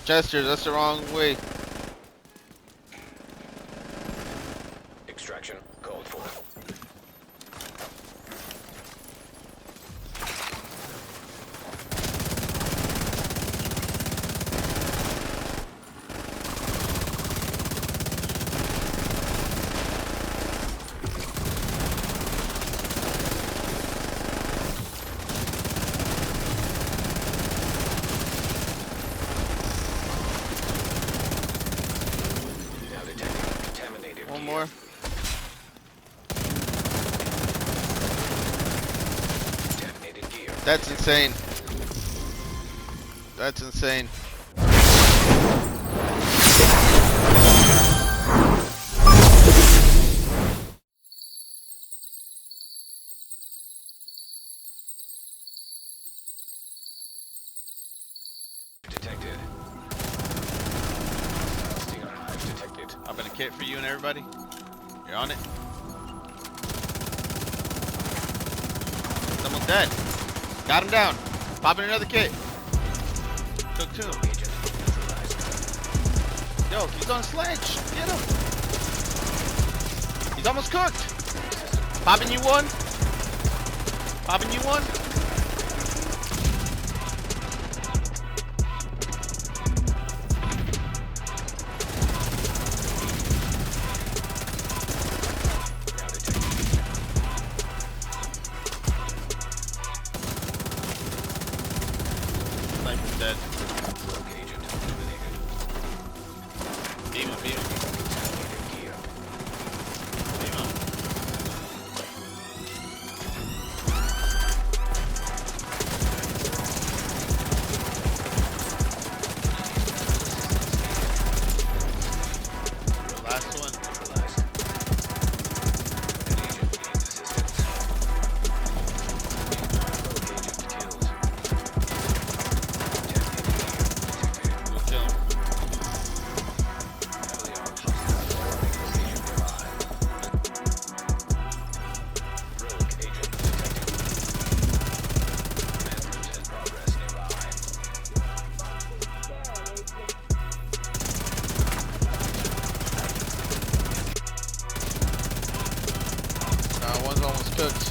Chester, that's the wrong way. Extraction called for. Now detecting contaminated One gear. more. Detonated gear. That's insane. That's insane. Detected. Stinger hive detected. I'm gonna kit for you and everybody. You're on it. Someone's dead. Got him down. Popping another kit. Took two. Agent neutralized. Yo, he's on a sledge. Get him. He's almost cooked. Popping you one. Popping you one. Now detecting. Sniper's dead. Rogue agent eliminated. Beam him, beam him. Contaminated gear. Beam him. Last one. Neutralized. An agent needs assistance. Rogue agent killed. Contaminated gear detected. We'll kill him. Heavily armed hostiles swarming location nearby. Rogue agent detected. Manhunt in progress nearby. One's almost cooked.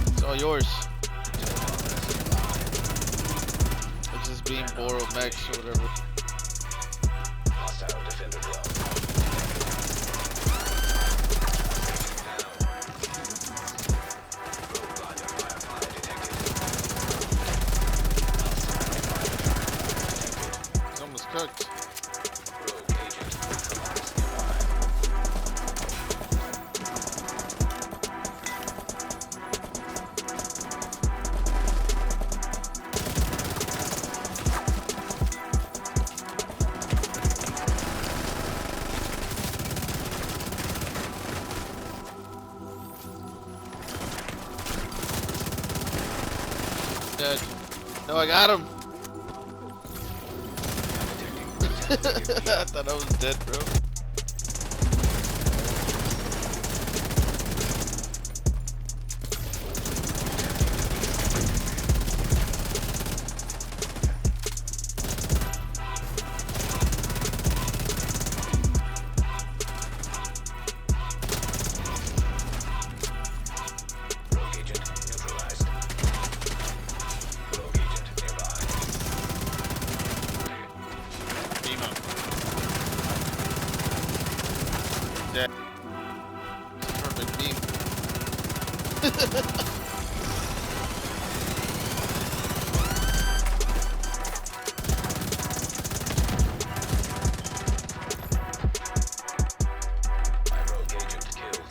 It's all yours. It's just being borrowed max or whatever. Hostile defender drone. Down. Rogue line of firefly detected. It's almost cooked. Rogue agent neutralized nearby. Dead. No, I got him. I thought I was dead, bro. Rogue agent neutralized. Rogue agent nearby. Beam him. Dead. Perfect beam. My rogue agent killed.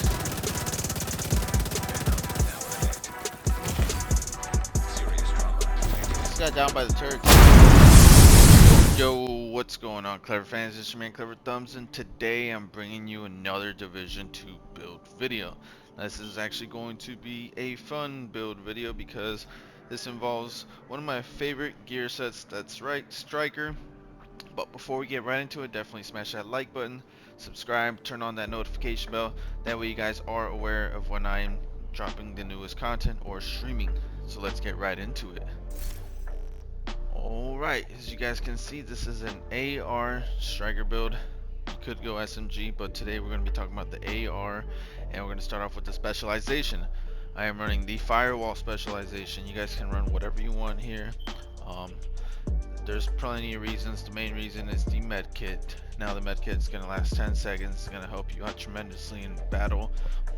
Manhunt now in effect. Serious trauma detected. Just got down by the turret. Yo, what's going on, Clever fans? It's your man KleverThumbs, and today I'm bringing you another Division 2 build video. This is actually going to be a fun build video because this involves one of my favorite gear sets. That's right, Striker. But before we get right into it, definitely smash that like button, subscribe, turn on that notification bell. That way you guys are aware of when I'm dropping the newest content or streaming. So let's get right into it. Alright, as you guys can see, this is an AR striker build. You could go SMG, but today we're going to be talking about the AR, and we're going to start off with the specialization. I am running the firewall specialization. You guys can run whatever you want here. Um, there's plenty of reasons. The main reason is the med kit. Now the med kit is going to last 10 seconds. It's going to help you out tremendously in battle,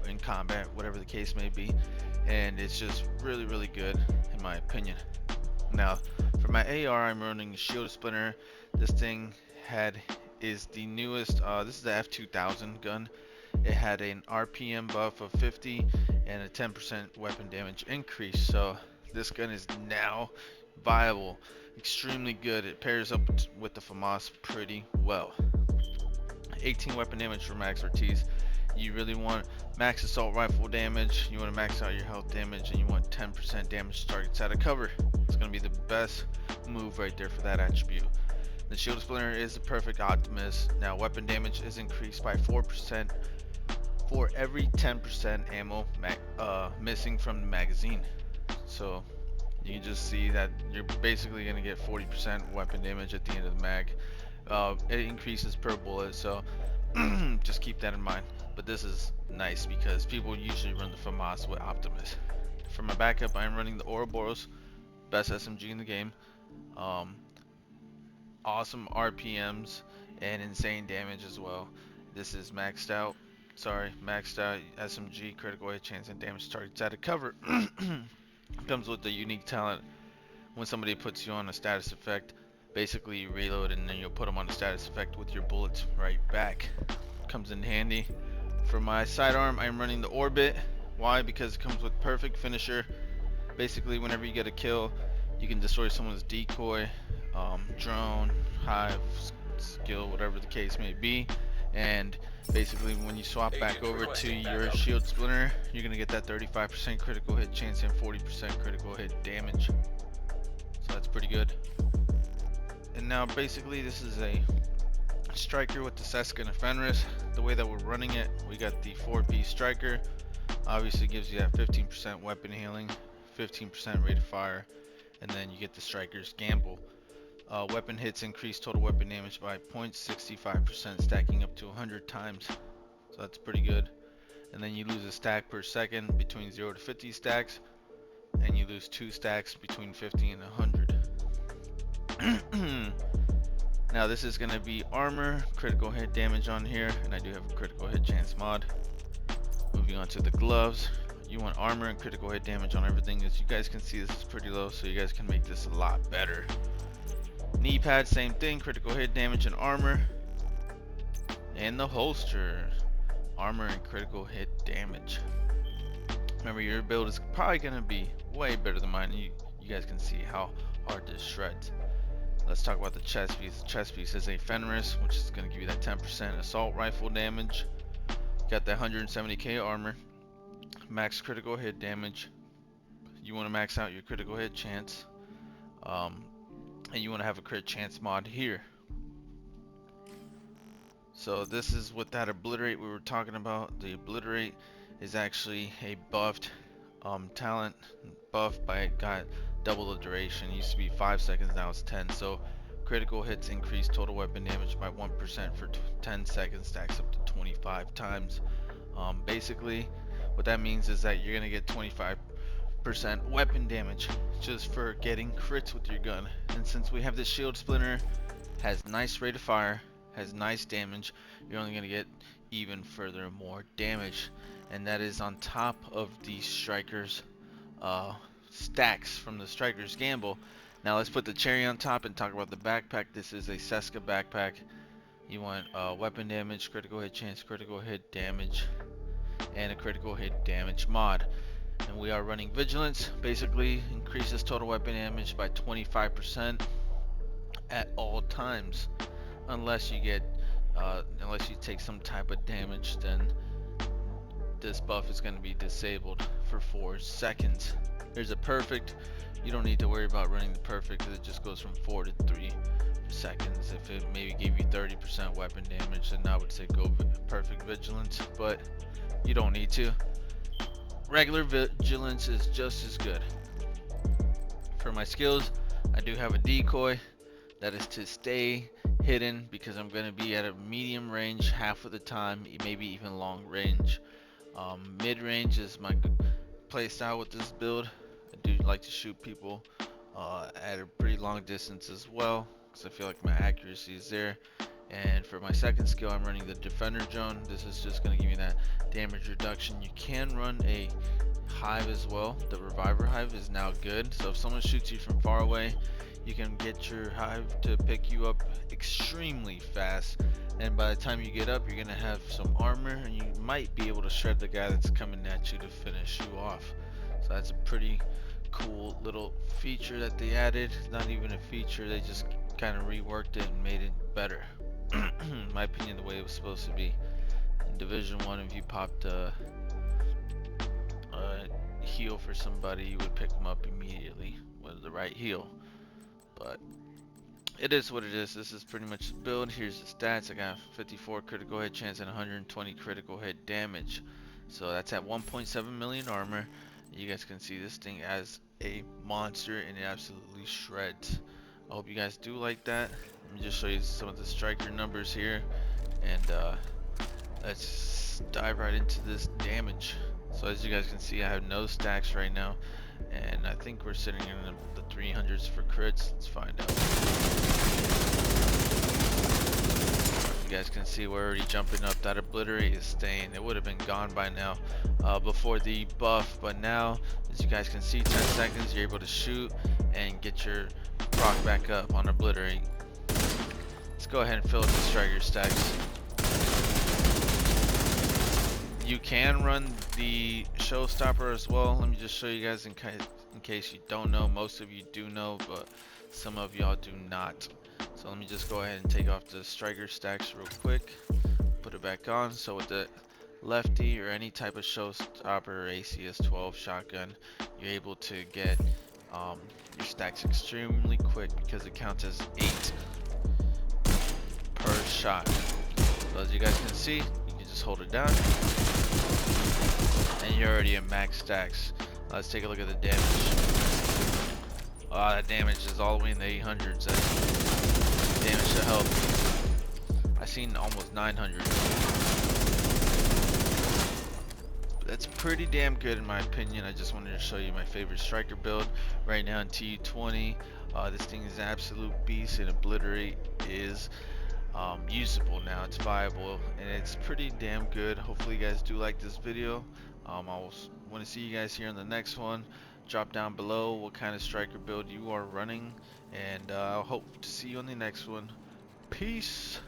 in combat, whatever the case may be. And it's just really good in my opinion. Now, for my AR, I'm running Shield Splinter. This thing is the newest. This is the F2000 gun. It had an RPM buff of 50 and a 10% weapon damage increase. So this gun is now viable, extremely good. It pairs up with the FAMAS pretty well. 18 weapon damage for max Ortiz. You really want max assault rifle damage, you want to max out your health damage, and you want 10% damage to targets out of cover. It's going to be the best move right there for that attribute. The Shield Splinter is the perfect Optimus. Now weapon damage is increased by 4% for every 10% ammo missing from the magazine. So you can just see that you're basically going to get 40% weapon damage at the end of the mag. It increases per bullet, so just keep that in mind. But this is nice because people usually run the FAMAS with Optimus. For my backup, I'm running the Ouroboros, best SMG in the game. Awesome RPMs and insane damage as well. This is maxed out SMG, critical hit chance and damage targets out of cover. Comes with the unique talent. When somebody puts you on a status effect, basically you reload and then you'll put them on a status effect with your bullets right back. Comes in handy. For my sidearm, I'm running the Orbit. Why? Because it comes with perfect finisher. Basically, whenever you get a kill, you can destroy someone's decoy, drone, hive, skill, whatever the case may be. And basically, when you swap back over to your Shield Splinter, you're gonna get that 35% critical hit chance and 40% critical hit damage. So that's pretty good. And now basically this is a striker with the Seska and a Fenris. The way that we're running it, we got the 4-piece striker. Obviously gives you that 15% weapon healing, 15% rate of fire, and then you get the striker's gamble. Weapon hits increase total weapon damage by 0.65%, stacking up to 100 times. So that's pretty good. And then you lose a stack per second between 0 to 50 stacks, and you lose 2 stacks between 50 and 100. Now this is going to be armor, critical hit damage on here, and I do have a critical hit chance mod. Moving on to the gloves, you want armor and critical hit damage on everything. As you guys can see, this is pretty low, so you guys can make this a lot better. Knee pad, same thing, critical hit damage and armor. And the holster, armor and critical hit damage. Remember, your build is probably going to be way better than mine. You guys can see how hard this shreds. Let's talk about the chest piece. The chest piece is a Fenris, which is going to give you that 10% assault rifle damage. Got that 170k armor, max critical hit damage. You want to max out your critical hit chance, and you want to have a crit chance mod here. So this is what that Obliterate we were talking about. The Obliterate is actually a buffed talent, buffed by it got double the duration. It used to be 5 seconds, now it's 10. So critical hits increase total weapon damage by 1% for 10 seconds, stacks up to 25 times. Basically what that means is that you're gonna get 25% weapon damage just for getting crits with your gun. And since we have this Shield Splinter, has nice rate of fire, has nice damage, you're only gonna get even further more damage, and that is on top of the striker's stacks from the striker's gamble. Now let's put the cherry on top and talk about the backpack. This is a Seska backpack. You want weapon damage, critical hit chance, critical hit damage, and a critical hit damage mod. And we are running Vigilance. Basically increases total weapon damage by 25% at all times, unless you take some type of damage. Then this buff is going to be disabled for 4 seconds. There's a perfect. You don't need to worry about running the perfect because it just goes from 4 to 3 seconds. If it maybe gave you 30% weapon damage, then I would say go perfect Vigilance, but you don't need to. Regular Vigilance is just as good. For my skills, I do have a decoy that is to stay hidden because I'm going to be at a medium range half of the time, maybe even long range. Mid range is my play style with this build. I do like to shoot people at a pretty long distance as well because I feel like my accuracy is there. And for my second skill, I'm running the Defender Drone. This is just going to give me that damage reduction. You can run a hive as well. The Reviver Hive is now good. So if someone shoots you from far away, you can get your hive to pick you up extremely fast. And by the time you get up, you're going to have some armor and you might be able to shred the guy that's coming at you to finish you off. So that's a pretty cool little feature that they added. Not even a feature, they just kind of reworked it and made it better. In my opinion, the way it was supposed to be. In Division 1, if you popped a heal for somebody, you would pick them up immediately with the right heal. But it is what it is. This is pretty much the build. Here's the stats. I got 54 critical hit chance and 120 critical hit damage. So that's at 1.7 million armor. You guys can see this thing as a monster and it absolutely shreds. I hope you guys do like that. Let me just show you some of the striker numbers here. And let's dive right into this damage. So as you guys can see, I have no stacks right now. And I think we're sitting in the 300s for crits. Let's find out. You guys can see we're already jumping up. That Obliterate is staying. It would have been gone by now before the buff, but now, as you guys can see, 10 seconds, you're able to shoot and get your proc back up on Obliterate. Let's go ahead and fill up the striker stacks. You can run the showstopper as well. Let me just show you guys in case you don't know. Most of you do know, but some of y'all do not. So let me just go ahead and take off the striker stacks real quick, put it back on. So with the lefty or any type of showstopper or ACS-12 shotgun, you're able to get your stacks extremely quick because it counts as 8 per shot. So as you guys can see, you can just hold it down and you're already at max stacks. Let's take a look at the damage. Oh, that damage is all the way in the 800s. Damage to health. I seen almost 900. That's pretty damn good in my opinion. I just wanted to show you my favorite striker build right now in TU20. This thing is an absolute beast, and Obliterate is usable now. It's viable and it's pretty damn good. Hopefully you guys do like this video. I want to see you guys here in the next one. Drop down below what kind of striker build you are running, and I hope to see you on the next one. Peace.